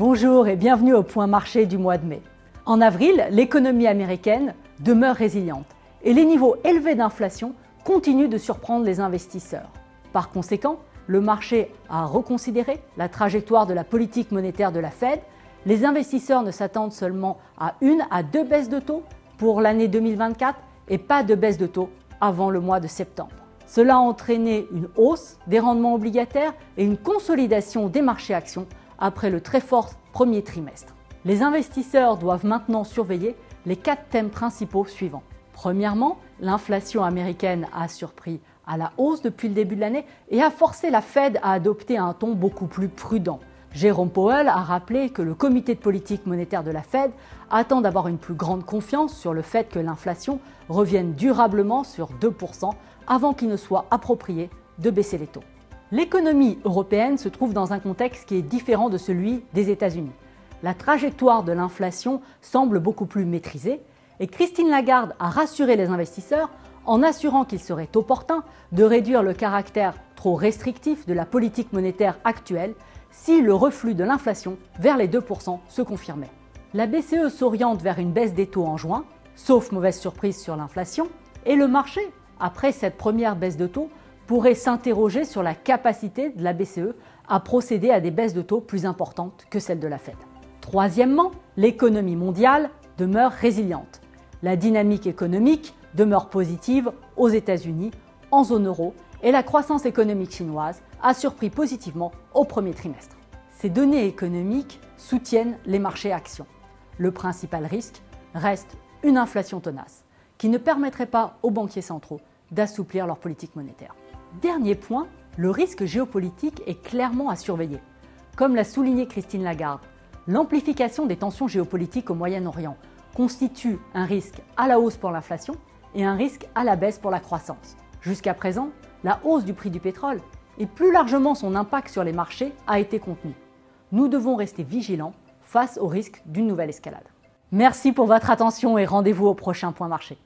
Bonjour et bienvenue au point marché du mois de mai. En avril, l'économie américaine demeure résiliente et les niveaux élevés d'inflation continuent de surprendre les investisseurs. Par conséquent, le marché a reconsidéré la trajectoire de la politique monétaire de la Fed. Les investisseurs ne s'attendent seulement à 1 à 2 baisses de taux pour l'année 2024 et pas de baisse de taux avant le mois de septembre. Cela a entraîné une hausse des rendements obligataires et une consolidation des marchés actions après le très fort premier trimestre. Les investisseurs doivent maintenant surveiller les 4 thèmes principaux suivants. Premièrement, l'inflation américaine a surpris à la hausse depuis le début de l'année et a forcé la Fed à adopter un ton beaucoup plus prudent. Jérôme Powell a rappelé que le comité de politique monétaire de la Fed attend d'avoir une plus grande confiance sur le fait que l'inflation revienne durablement sur 2% avant qu'il ne soit approprié de baisser les taux. L'économie européenne se trouve dans un contexte qui est différent de celui des États-Unis. La trajectoire de l'inflation semble beaucoup plus maîtrisée et Christine Lagarde a rassuré les investisseurs en assurant qu'il serait opportun de réduire le caractère trop restrictif de la politique monétaire actuelle si le reflux de l'inflation vers les 2% se confirmait. La BCE s'oriente vers une baisse des taux en juin, sauf mauvaise surprise sur l'inflation, et le marché, après cette première baisse de taux, pourrait s'interroger sur la capacité de la BCE à procéder à des baisses de taux plus importantes que celles de la Fed. Troisièmement, l'économie mondiale demeure résiliente. La dynamique économique demeure positive aux États-Unis, en zone euro, et la croissance économique chinoise a surpris positivement au premier trimestre. Ces données économiques soutiennent les marchés actions. Le principal risque reste une inflation tenace, qui ne permettrait pas aux banquiers centraux d'assouplir leur politique monétaire. Dernier point, le risque géopolitique est clairement à surveiller. Comme l'a souligné Christine Lagarde, l'amplification des tensions géopolitiques au Moyen-Orient constitue un risque à la hausse pour l'inflation et un risque à la baisse pour la croissance. Jusqu'à présent, la hausse du prix du pétrole et plus largement son impact sur les marchés a été contenue. Nous devons rester vigilants face au risque d'une nouvelle escalade. Merci pour votre attention et rendez-vous au prochain point marché.